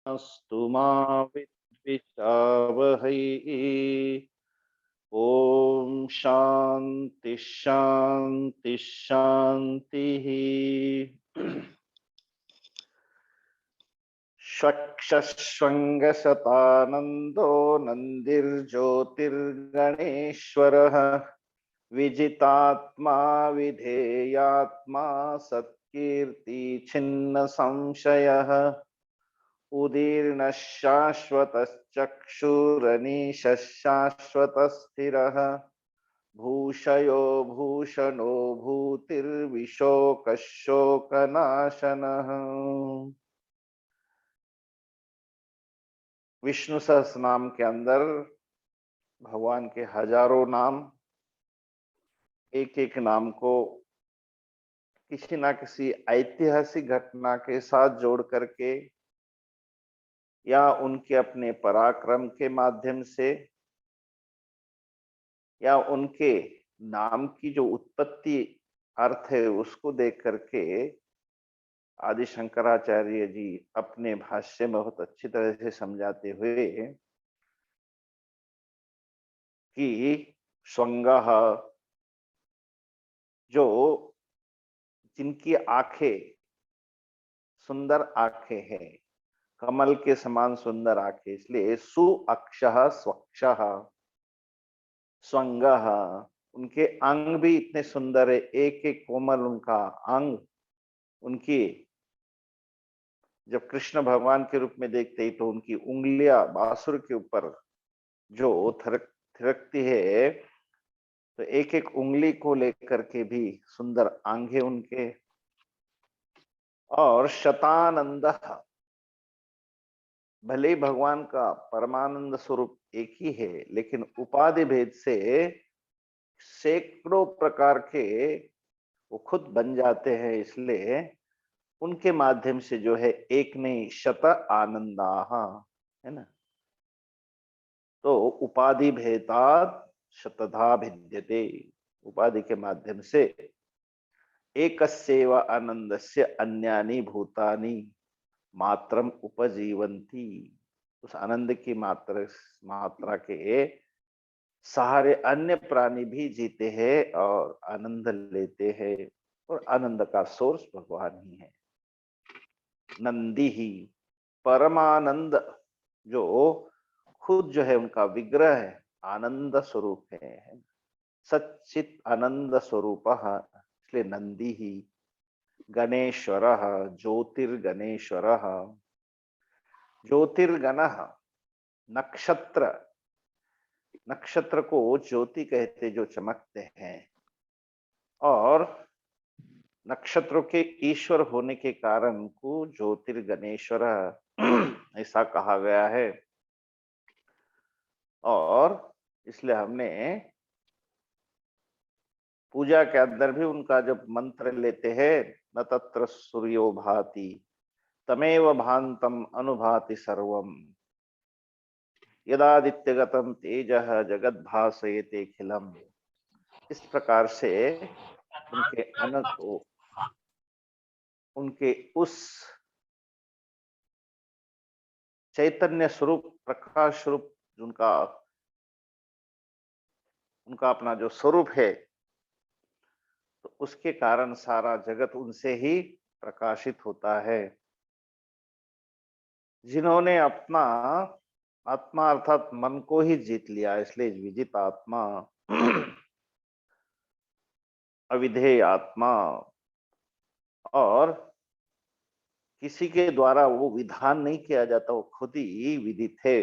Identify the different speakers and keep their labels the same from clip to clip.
Speaker 1: अस्तु मा विद्विषावहै। ओम शांति शांति शांति। चक्षुष्वङ्गशतानन्दो नन्दिर्ज्योतिर्गणेश्वरः विजितात्मा विधेयात्मा सत्कीर्ति छिन्न संशयः उदीर्णः शाश्वतश्चक्षुरनीशः शाश्वतस्थिरः भूषयो भूषणो भूतिर्विशोकशोकनाशनः। विष्णु सहस्त्र नाम के अंदर भगवान के हजारों नाम, एक एक नाम को किसी ना किसी ऐतिहासिक घटना के साथ जोड़ करके या उनके अपने पराक्रम के माध्यम से या उनके नाम की जो उत्पत्ति अर्थ है उसको देख करके आदि शंकराचार्य जी अपने भाष्य में बहुत अच्छी तरह से समझाते हुए कि स्वंगः, जो जिनकी आंखें सुंदर आंखें हैं, कमल के समान सुंदर आंखें, इसलिए सुअक्षः स्वक्षः स्वंगः, उनके अंग भी इतने सुंदर है, एक एक कोमल उनका अंग। उनकी जब कृष्ण भगवान के रूप में देखते ही तो उनकी उंगलियां बासुर के ऊपर जो थिरकती है, तो एक एक उंगली को लेकर के भी सुंदर आंखें उनके। और शतानंद, भले ही भगवान का परमानंद स्वरूप एक ही है, लेकिन उपाधि भेद से सैकड़ों प्रकार के वो खुद बन जाते हैं, इसलिए उनके माध्यम से जो है एक नहीं शत आनंदा है ना। तो उपाधि भेदात शतधा भिद्यते, उपाधि के माध्यम से एकस्यैव आनंदस्य अन्यानि भूतानि मात्रम उपजीवंती, उस आनंद की मात्रा के सहारे अन्य प्राणी भी जीते हैं और आनंद लेते हैं, और आनंद का सोर्स भगवान ही है। नंदी ही परमानंद, जो खुद जो है उनका विग्रह है, आनंद स्वरूप है, सच्चित आनंद स्वरूप, इसलिए नंदी ही। गणेश्वर, ज्योतिर्गणेश्वर, ज्योतिर्गण, नक्षत्र, नक्षत्र को ज्योति कहते जो चमकते हैं, और नक्षत्रों के ईश्वर होने के कारण को ज्योतिर्गणेश्वर ऐसा कहा गया है। और इसलिए हमने पूजा के अंदर भी उनका जब मंत्र लेते हैं, न तत्र सूर्यो भाति तमेव भांतम अनुभाति सर्वम यदादित्यगतम तेजः जगद्भासयते खिलम, इस प्रकार से उनके अनंत को, उनके उस चैतन्य स्वरूप, प्रकाश स्वरूप, उनका उनका अपना जो स्वरूप है, तो उसके कारण सारा जगत उनसे ही प्रकाशित होता है। जिन्होंने अपना आत्मा अर्थात मन को ही जीत लिया, इसलिए विजित आत्मा अविधेय आत्मा, और किसी के द्वारा वो विधान नहीं किया जाता, वो खुद ही विदित है।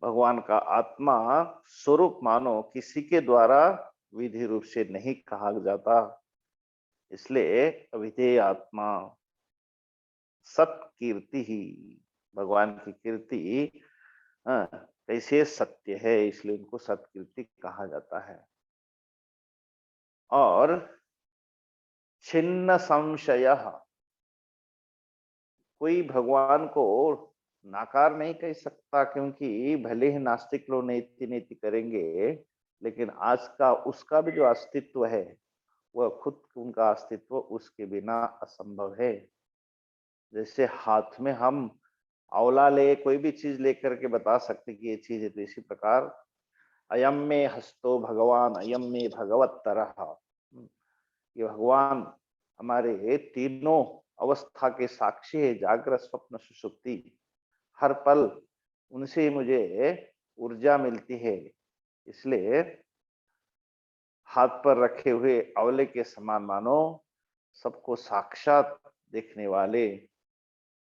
Speaker 1: भगवान का आत्मा स्वरूप मानो किसी के द्वारा विधि रूप से नहीं कहा जाता, इसलिए अविधेय आत्मा। सत कीर्ति ही, भगवान की कीर्ति कैसे सत्य है, इसलिए उनको सत्कीर्ति कहा जाता है। और छिन्न संशय, कोई भगवान को नाकार नहीं कह सकता, क्योंकि भले ही नास्तिक लोग नेति नेति करेंगे, लेकिन आज का उसका भी जो अस्तित्व है, वह खुद उनका अस्तित्व उसके बिना असंभव है। जैसे हाथ में हम आंवला ले, कोई भी चीज लेकर के बता सकते कि ये चीज है। तो इसी प्रकार अयम में हस्तो भगवान अयम में भगवत्तरः, ये भगवान हमारे तीनों अवस्था के साक्षी है, जागृत स्वप्न सुषुप्ति। हर पल उनसे ही मुझे ऊर्जा मिलती है। इसलिए हाथ पर रखे हुए आंवले के समान मानो, सबको साक्षात देखने वाले,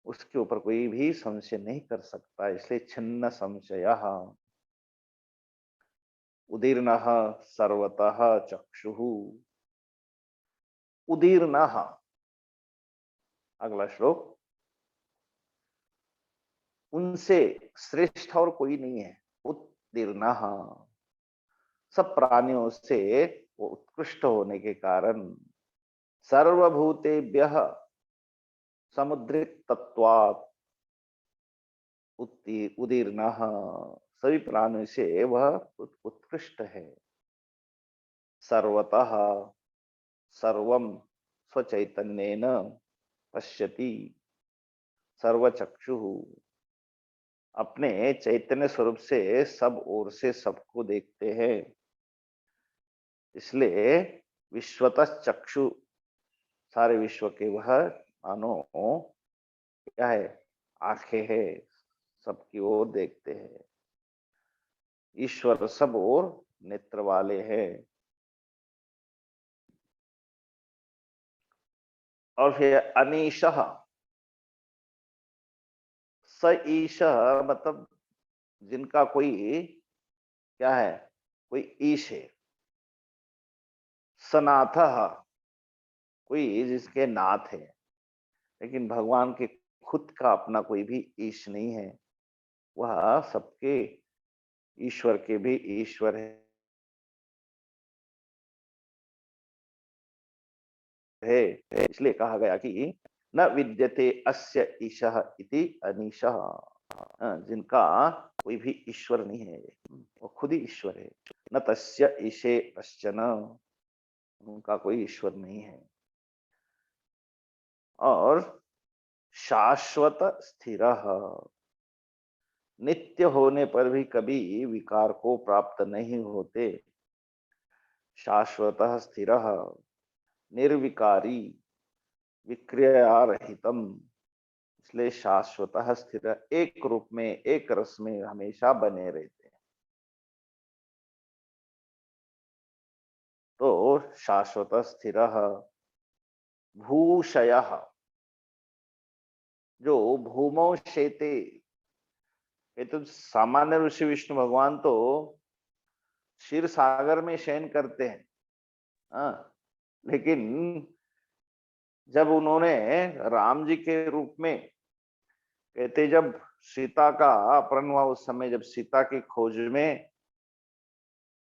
Speaker 1: उसके ऊपर कोई भी संशय नहीं कर सकता। इसलिए छिन्न संशयः उदीर्णः सर्वतः चक्षुः। उदीर्णः, अगला श्लोक, उनसे श्रेष्ठ और कोई नहीं है। उत्तीर्णः, सब प्राणियों से वो उत्कृष्ट होने के कारण, सर्वभूतेभ्यः समुद्रिक तत्वात् उदीर्णः, सभी प्राणियों से वह उत्कृष्ट है। सर्वतः सर्वम स्वचैतन्येन पश्यति, सर्वचक्षुः, अपने चैतन्य स्वरूप से सब ओर से सबको देखते हैं। इसलिए विश्वतः चक्षु, सारे विश्व के वह मानो क्या है, आंखें है, सबकी ओर देखते हैं। ईश्वर सब ओर नेत्र वाले हैं। और फिर अनीशः, स ईश मतलब जिनका कोई क्या है, कोई ईश है। सनाथः, कोई जिसके नाथ है। लेकिन भगवान के खुद का अपना कोई भी ईश नहीं है, वह सबके ईश्वर के भी ईश्वर है। इसलिए कहा गया कि न विद्यते अस्य ईशः इति अनीशः, जिनका कोई भी ईश्वर नहीं है, वो खुद ही ईश्वर है। न तस्य ईशे कश्चन, उनका कोई ईश्वर नहीं है। और शाश्वत स्थिर, नित्य होने पर भी कभी विकार को प्राप्त नहीं होते। शाश्वतः स्थिरः निर्विकारी विक्रियारहितम, इसलिए शाश्वतः स्थिर, एक रूप में एक रस में हमेशा बने रहते हैं। तो शाश्वत स्थिरः भूषयः, जो भूमौ शेते, ये तो सामान्य ऋषि विष्णु भगवान तो क्षीर सागर में शयन करते हैं। हाँ, लेकिन जब उन्होंने राम जी के रूप में, कहते जब सीता का अपहरण हुआ, उस समय जब सीता की खोज में,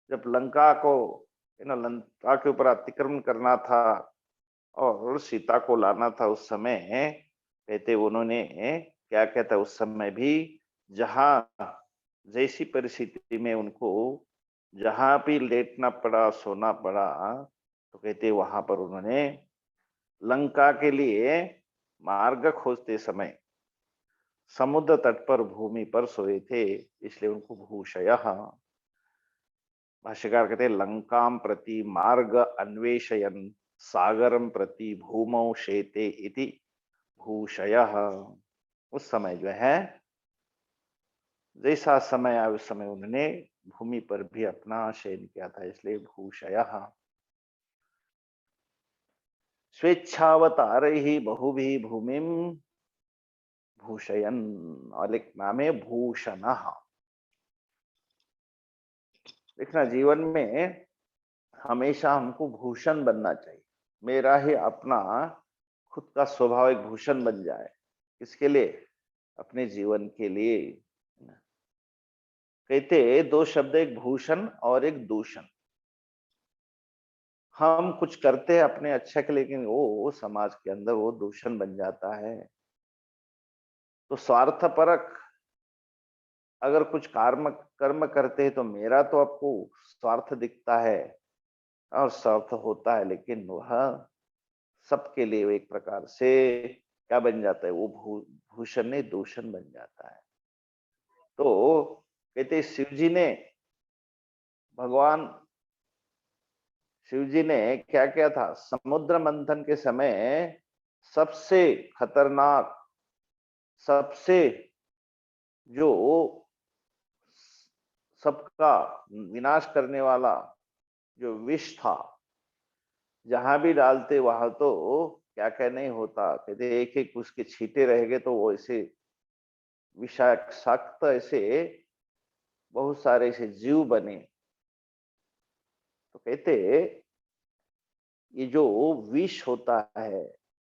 Speaker 1: जब लंका को लंका के ऊपर अतिक्रमण करना था और सीता को लाना था, उस समय कहते उन्होंने क्या कहता, उस समय भी जहां जैसी परिस्थिति में उनको जहां भी लेटना पड़ा, सोना पड़ा, तो कहते वहां पर उन्होंने लंका के लिए मार्ग खोजते समय समुद्र तट पर भूमि पर सोए थे। इसलिए उनको भूषयः, भाष्यकार कहते हैं लंकाम प्रति मार्ग अन्वेषयन सागरम प्रति भूमौ शेते इति भूषयः। उस समय जो है, जैसा समय आया उस समय उन्होंने भूमि पर भी अपना शयन किया था, इसलिए भूषयः। स्वेच्छावतार ही बहुभी भूमिम भूषयन, और एक नाम है भूषणः। देखना, जीवन में हमेशा हमको भूषण बनना चाहिए। मेरा ही अपना खुद का स्वभाव एक भूषण बन जाए। किसके लिए? अपने जीवन के लिए। कहते दो शब्द, एक भूषण और एक दूषण। हम कुछ करते हैं अपने अच्छा के, लेकिन वो समाज के अंदर वो दूषण बन जाता है। तो स्वार्थपरक अगर कुछ कर्म कर्म करते हैं तो मेरा तो आपको स्वार्थ दिखता है और स्वार्थ होता है, लेकिन वह सबके लिए एक प्रकार से क्या बन जाता है, वो भूषण नहीं दूषण बन जाता है। तो कहते शिव जी ने भगवान शिव जी ने क्या किया था, समुद्र मंथन के समय सबसे खतरनाक, सबसे जो सबका विनाश करने वाला जो विष था, जहां भी डालते वहां तो क्या क्या नहीं होता। कहते एक एक उसके छींटे रह गए तो वो ऐसे विषाक्त ऐसे बहुत सारे ऐसे जीव बने। तो कहते ये जो विष होता है,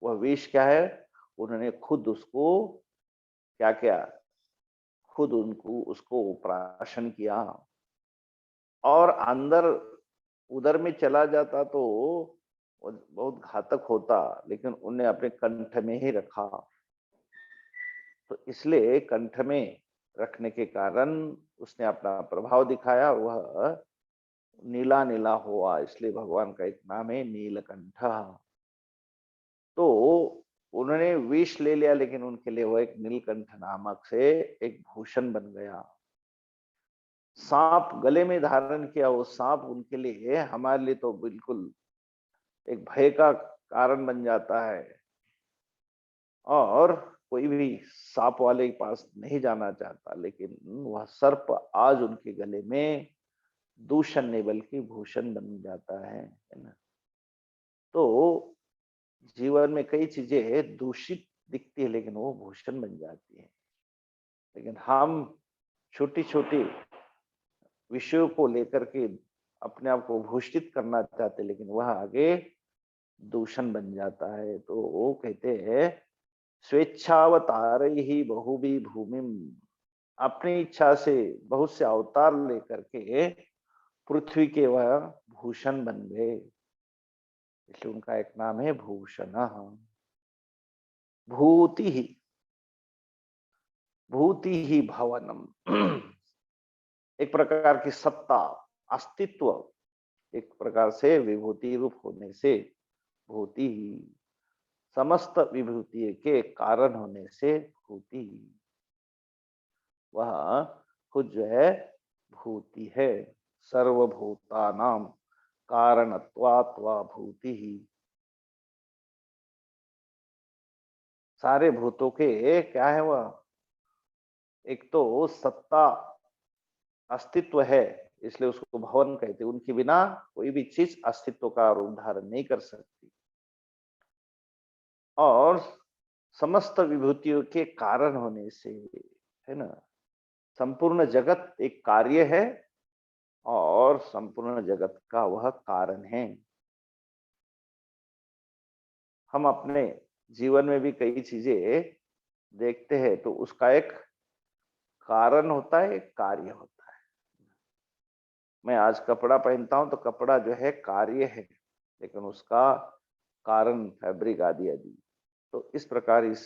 Speaker 1: वह विष क्या है, उन्होंने खुद उसको क्या किया, खुद उनको उसको प्राशन किया और अंदर उधर में चला जाता तो वो बहुत घातक होता, लेकिन उन्हें अपने कंठ में ही रखा। तो इसलिए कंठ में रखने के कारण उसने अपना प्रभाव दिखाया, वह नीला नीला हुआ, इसलिए भगवान का एक नाम है नीलकंठ। तो उन्होंने विष ले लिया, लेकिन उनके लिए वो एक नीलकंठ नामक से एक भूषण बन गया। सांप गले में धारण किया, वो सांप उनके लिए, हमारे लिए तो बिल्कुल एक भय का कारण बन जाता है और कोई भी सांप वाले के पास नहीं जाना चाहता, लेकिन वह सर्प आज उनके गले में दूषण नहीं बल्कि भूषण बन जाता है ना। तो जीवन में कई चीजें दूषित दिखती है, लेकिन वो भूषण बन जाती है। लेकिन हम छोटी छोटी विषयों को लेकर के अपने आप को भूषित करना चाहते, लेकिन वह आगे दूषण बन जाता है। तो वो कहते हैं स्वेच्छावतार ही बहुवी भूमि, अपनी इच्छा से बहुत से अवतार लेकर के पृथ्वी के वह भूषण बन गए, इसलिए उनका एक नाम है भूषण। भूति ही, भूति ही भवनम, एक प्रकार की सत्ता, अस्तित्व, एक प्रकार से विभूति रूप होने से भूति ही, समस्त विभूति के कारण होने से भूति, वह खुद जो है भूति है। सर्वभूता नाम कारणत्वात् वा भूति ही, सारे भूतों के क्या है वह, एक तो सत्ता अस्तित्व है, इसलिए उसको भवन कहते हैं। उनके बिना कोई भी चीज अस्तित्व का रूप धारण नहीं कर सकती। और समस्त विभूतियों के कारण होने से, है ना, संपूर्ण जगत एक कार्य है और संपूर्ण जगत का वह कारण है। हम अपने जीवन में भी कई चीजें देखते हैं तो उसका एक कारण होता है, एक कार्य होता है। मैं आज कपड़ा पहनता हूं तो कपड़ा जो है कार्य है, लेकिन उसका कारण फैब्रिक आदि आदि। तो इस प्रकार इस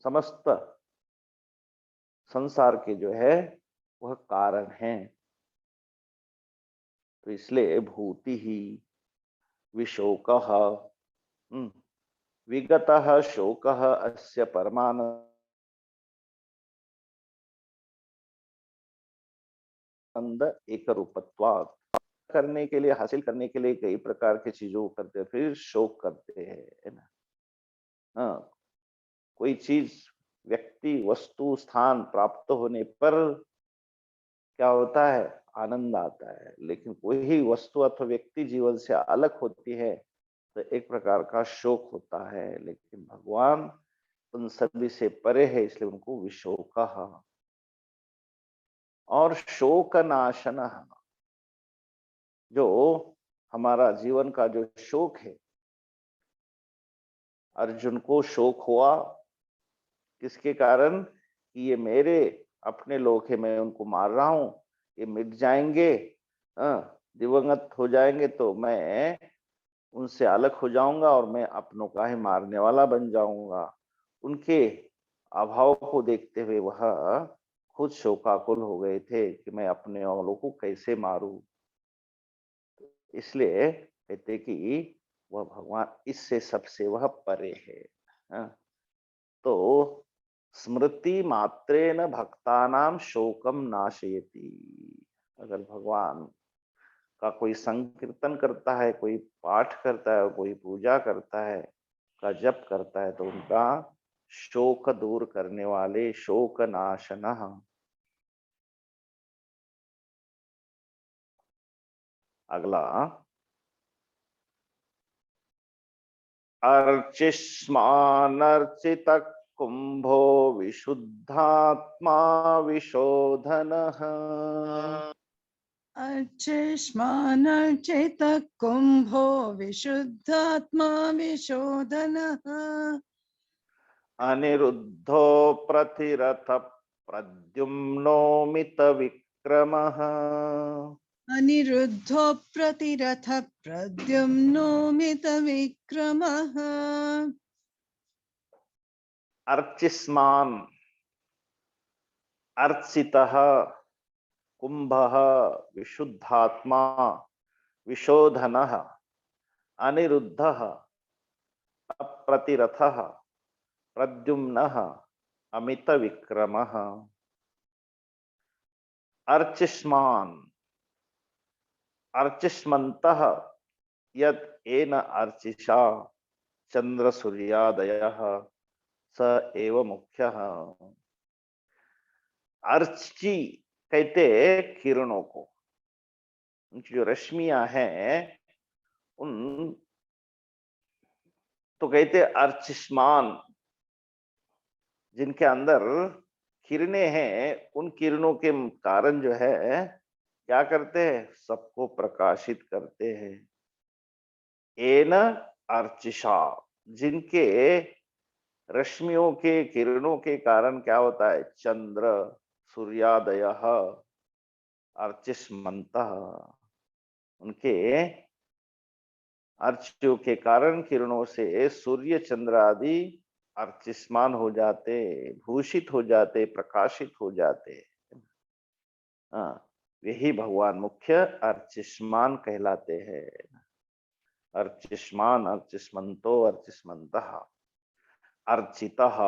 Speaker 1: समस्त संसार के जो है वह कारण है। तो इसलिए भूति ही विशोक, विगतः शोकः अस्य परमानंद एक रूपत्वात्, करने के लिए, हासिल करने के लिए कई प्रकार की चीजों को करते हैं, फिर शोक करते हैं, है ना। हाँ, कोई चीज, व्यक्ति, वस्तु, स्थान प्राप्त होने पर क्या होता है, आनंद आता है। लेकिन कोई ही वस्तु अथवा व्यक्ति जीवन से अलग होती है तो एक प्रकार का शोक होता है। लेकिन भगवान उन सभी से परे है, इसलिए उनको विशोक कहा। और शोक नाशन, जो हमारा जीवन का जो शोक है, अर्जुन को शोक हुआ किसके कारण, कि ये मेरे अपने लोग है, मैं उनको मार रहा हूं, ये मिट जाएंगे, दिवंगत हो जाएंगे तो मैं उनसे अलग हो जाऊंगा और मैं अपनों का ही मारने वाला बन जाऊंगा। उनके अभाव को देखते हुए वह खुद शोकाकुल हो गए थे कि मैं अपने वालों को कैसे मारूं। इसलिए कहते कि वह भगवान इससे सबसे वह परे है। हाँ, तो स्मृति मात्रेण भक्तानां शोकम नाशयति। अगर भगवान का कोई संकीर्तन करता है, कोई पाठ करता है, कोई पूजा करता है, का जप करता है, तो उनका शोक दूर करने वाले शोक नाशनः। अगला, अर्चिष्मानर्चित कुंभो विशुद्धात्मा विशोधनः।
Speaker 2: अर्चिष्मानर्चित कुंभो विशुद्धात्मा विशोधनः।
Speaker 1: अनिरुद्धो प्रतिरथ प्रद्युम्नोमित विक्रमः।
Speaker 2: अनिरुद्धो प्रतिरथ प्रद्युम्नोमित विक्रमः।
Speaker 1: अर्चिस्मान, अर्चितः कुंभः विशुद्धात्मा विशोधनः अनिरुद्धः अप्रतिरथः प्रद्युम्नः अमित विक्रमः। अर्चिष्मान, अर्चिष्मन्तः यत् एन अर्चिषा चंद्र सूर्यादयः स एव मुख्यः। अर्ची कहते किरणों को, उनकी जो रश्मियां हैं उन, तो कहते अर्चिष्मान, जिनके अंदर किरणें हैं, उन किरणों के कारण जो है क्या करते हैं, सबको प्रकाशित करते हैं। एन अर्चिषा, जिनके रश्मियों के किरणों के कारण क्या होता है, चंद्र सूर्यादयः अर्चिष्मन्तः, उनके अर्चियों के कारण किरणों से सूर्य चंद्र आदि अर्चिष्मान हो जाते, भूषित हो जाते, प्रकाशित हो जाते। हाँ, यही भगवान मुख्य अर्चिष्मान कहलाते हैं। अर्चिष्मान, अर्चिष्मन्तो, अर्चिष्मन्तः, अर्चितः।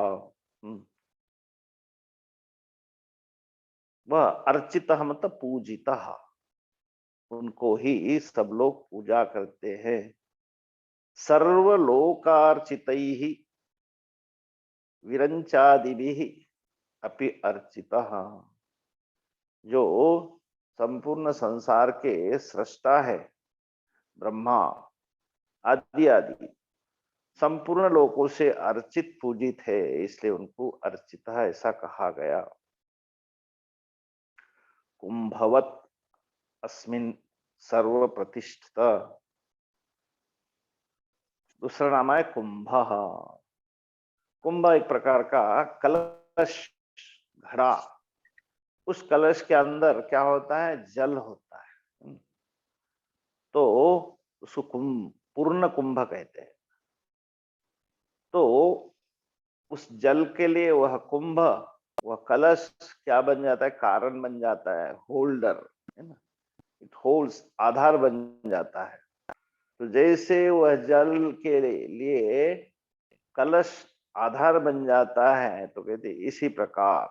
Speaker 1: वह अर्चितः मतलब पूजितः, उनको ही सब लोग पूजा करते हैं। सर्वलोकार्चितैः विरंचादिभिः अपि अर्चितः, जो संपूर्ण संसार के सृष्टा है, ब्रह्मा आदि आदि संपूर्ण लोकों से अर्चित पूजित है, इसलिए उनको अर्चितः ऐसा कहा गया। कुंभवत अस्मिन् सर्व प्रतिष्ठित, दूसरा नाम है कुंभ। कुंभ एक प्रकार का कलश, घड़ा, उस कलश के अंदर क्या होता है, जल होता है, तो उसको कुंभ, पूर्ण कुंभ कहते हैं। तो उस जल के लिए वह कुंभ, वह कलश क्या बन जाता है, कारण बन जाता है, होल्डर, है ना, इट होल्ड्स, आधार बन जाता है। तो जैसे वह जल के लिए कलश आधार बन जाता है, तो कहते इसी प्रकार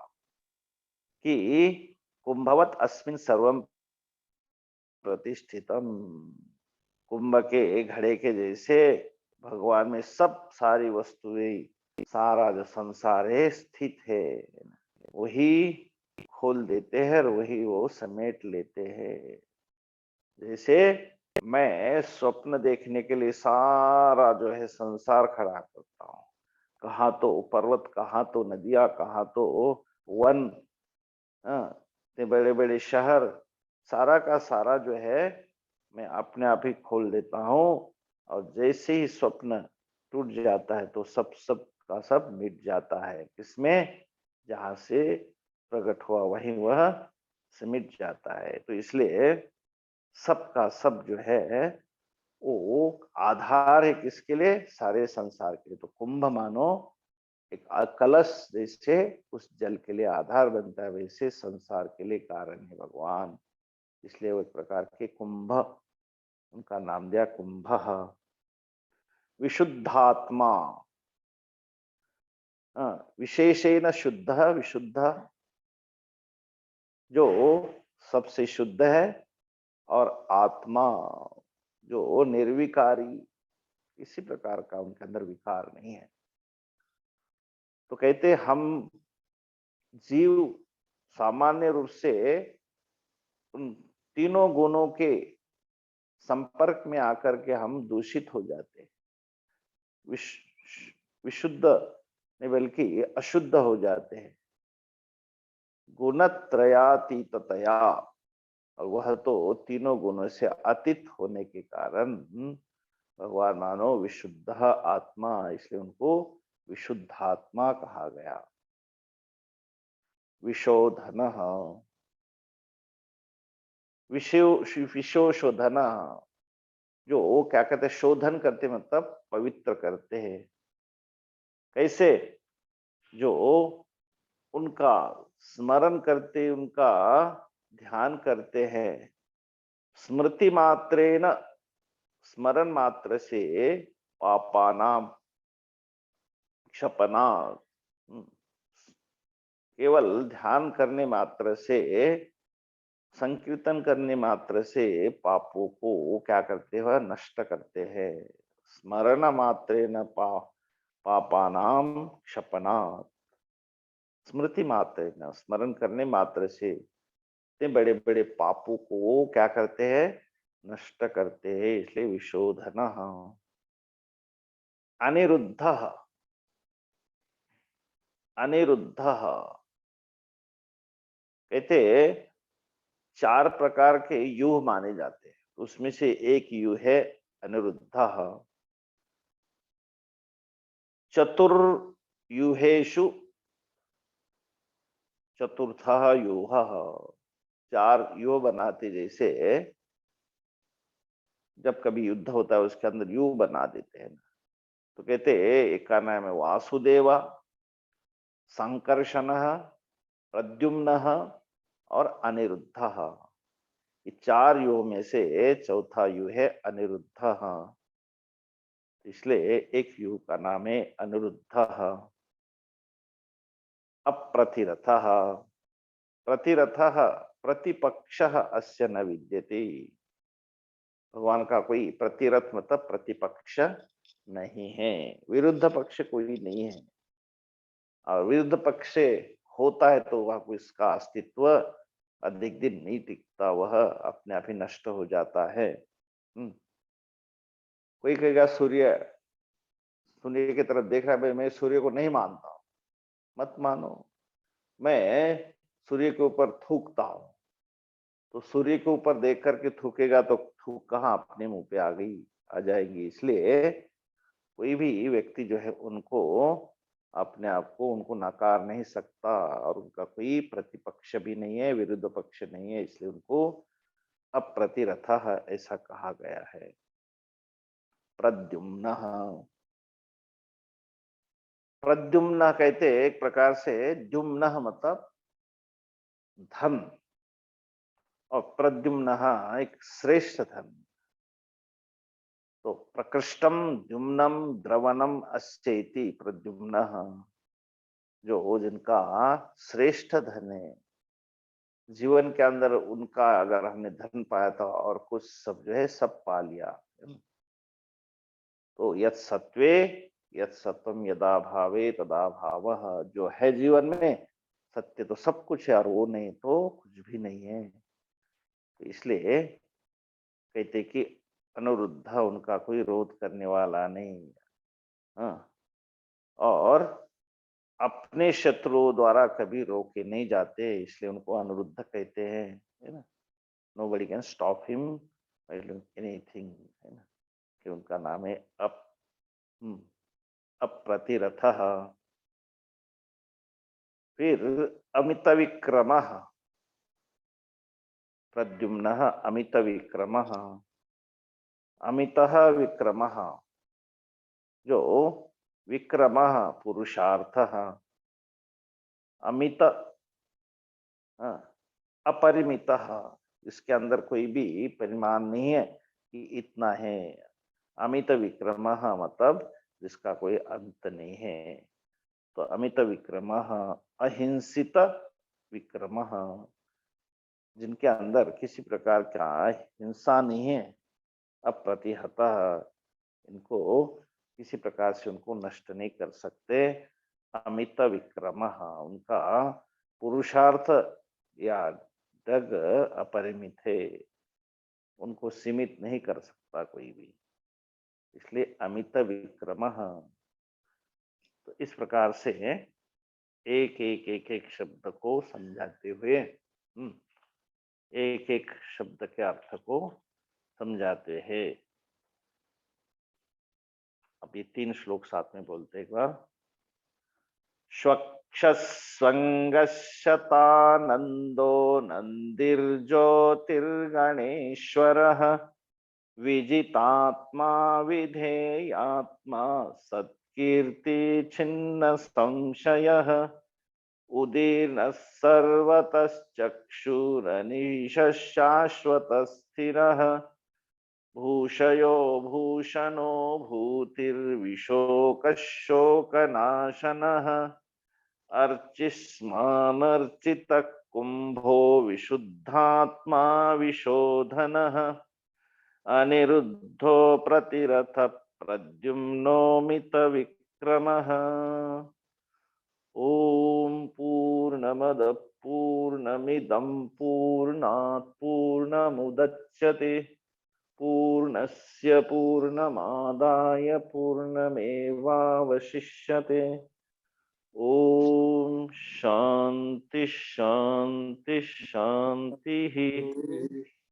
Speaker 1: कि कुंभवत अस्मिन् सर्वम प्रतिष्ठितम, कुंभ के घड़े के जैसे भगवान में सब सारी वस्तुएं, सारा जो संसार है स्थित है, वही खोल देते हैं और वही वो समेट लेते हैं। जैसे मैं स्वप्न देखने के लिए सारा जो है संसार खड़ा करता हूँ, कहाँ तो पर्वत, कहाँ तो नदियां, कहाँ तो वन, बड़े बड़े शहर, सारा का सारा जो है मैं अपने आप ही खोल देता हूँ। और जैसे ही स्वप्न टूट जाता है तो सब सब का सब मिट जाता है, किसमें, जहां से प्रकट हुआ वहीं वह सिमट जाता है। तो इसलिए सबका सब जो है वो आधार है, किसके लिए, सारे संसार के लिए। तो कुंभ मानो एक कलश जैसे उस जल के लिए आधार बनता है, वैसे संसार के लिए कारण है भगवान, इसलिए वो एक प्रकार के कुंभ, उनका नाम दिया कुंभ। विशुद्धात्मा, विशेषेण शुद्ध विशुद्ध, जो सबसे शुद्ध है, और आत्मा जो निर्विकारी, किसी प्रकार का उनके अंदर विकार नहीं है। तो कहते हम जीव सामान्य रूप से उन तीनों गुणों के संपर्क में आकर के हम दूषित हो जाते हैं, विशुद्ध नहीं बल्कि अशुद्ध हो जाते हैं, गुणत्रयातीतया। और वह तो तीनों गुणों से अतीत होने के कारण भगवान मानो विशुद्ध आत्मा, इसलिए उनको विशुद्धात्मा कहा गया। विशोधन, विशोशोधन, जो क्या कहते हैं, शोधन करते मतलब पवित्र करते हैं। कैसे? जो उनका स्मरण करते, उनका ध्यान करते हैं, स्मृति मात्रेन, स्मरण मात्र से पापानाम क्षपना, केवल ध्यान करने मात्र से, संकीर्तन करने मात्र से पापों को क्या करते हैं, नष्ट करते हैं। स्मरण मात्रेन पापानाम क्षपना, स्मृति मात्र, स्मरण करने मात्र से इतने बड़े बड़े पापों को क्या करते हैं, नष्ट करते हैं, इसलिए विशोधन। अनिरुद्ध, अनिरुद्ध कहते चार प्रकार के युह माने जाते हैं, उसमें से एक युह है अनिरुद्ध। चतुर्युहेषु चतुर्थ युह, चार युह बनाते, जैसे जब कभी युद्ध होता है उसके अंदर युह बना देते हैं। तो कहते एक का नाम है वासुदेवा, संकर्षण, प्रद्युम्न और अनिरुद्ध। ये चार युह में से चौथा युह है अनिरुद्ध, इसलिए एक युह का नाम है अनिरुद्ध। अप्रतिरथ, प्रतिरथ प्रतिपक्ष अस्य न विद्यते, भगवान का कोई प्रतिरथ मतलब प्रतिपक्ष नहीं है, विरुद्ध पक्ष कोई नहीं है। और विरुद्ध पक्ष होता है तो वह कोई, इसका अस्तित्व अधिक दिन नहीं टिकता, वह अपने आप ही नष्ट हो जाता है। कोई कहेगा सूर्य, सूर्य की तरफ देख रहा है, भाई मैं सूर्य को नहीं मानता, मत मानो, मैं सूर्य के ऊपर थूकता हूं। तो सूर्य के ऊपर देख करके थूकेगा तो थूक कहाँ अपने मुंह पे आ जाएगी। इसलिए कोई भी व्यक्ति जो है उनको, अपने आप को उनको नकार नहीं सकता, और उनका कोई प्रतिपक्ष भी नहीं है, विरुद्ध पक्ष नहीं है, इसलिए उनको अप्रतिरथ ऐसा कहा गया है। प्रद्युम्न, प्रद्युम्न कहते एक प्रकार से द्युम्न मतलब धन, और प्रद्युम्न एक श्रेष्ठ धन। तो प्रकृष्टम द्युम्नम द्रवणम अस्येति प्रद्युम्न, जो जिनका श्रेष्ठ धन है जीवन के अंदर, उनका अगर हमने धन पाया था और कुछ सब जो है सब पा लिया, तो यत् सत्वे यत् सत्वम यदा भावे तदा भावः, जो है जीवन में सत्य तो सब कुछ है और वो नहीं तो कुछ भी नहीं है। तो इसलिए कहते कि अनुरुद्ध, उनका कोई रोध करने वाला नहीं। हाँ, और अपने शत्रुओं द्वारा कभी रोके नहीं जाते, इसलिए उनको अनुरुद्ध कहते हैं, है ना। Nobody can stop him by doing anything, है ना, कि उनका नाम है अप्रतिरथः। फिर अमित विक्रमः, प्रद्युम्नः अमित विक्रमः, अमितः विक्रमः, जो विक्रमः पुरुषार्थः, अमित अपरिमितः, इसके अंदर कोई भी परिमाण नहीं है कि इतना है। अमित विक्रमः मतलब जिसका कोई अंत नहीं है। तो अमित विक्रमः, अहिंसित विक्रमः, जिनके अंदर किसी प्रकार का हिंसा नहीं है, अप्रतिहतः, इनको किसी प्रकार से उनको नष्ट नहीं कर सकते। अमित विक्रमः, उनका पुरुषार्थ या डग अपरिमित है, उनको सीमित नहीं कर सकता कोई भी, इसलिए अमित विक्रमः। तो इस प्रकार से एक एक एक एक शब्द को समझाते हुए एक एक शब्द के अर्थ को समझाते हैं। अब ये 3 श्लोक साथ में बोलते एक बार। स्वक्षस्वङ्गशतानन्दो नन्दिर्ज्योतिर्गणेश्वरः विजितात्मा विधेयात्मा सत्कीर्ति छिन्न संशयः उदीर्णः सर्वतश्चक्षुरनीशः शाश्वतः स्थिरः भूषयो भूषणो भूतिर्विशोकशोकनाशनः अर्चिस्मानर्चितः कुम्भो विशुद्धात्मा विशोधनः अनिरुद्धो प्रतिरथ प्रद्युम्नोमितविक्रमः। ॐ पूर्णमदः पूर्णमिदं पूर्णात् पूर्णमुदच्यते पूर्णस्य पूर्णमादाय पूर्णमेवावशिष्यते। ओम शांति शांति शांति।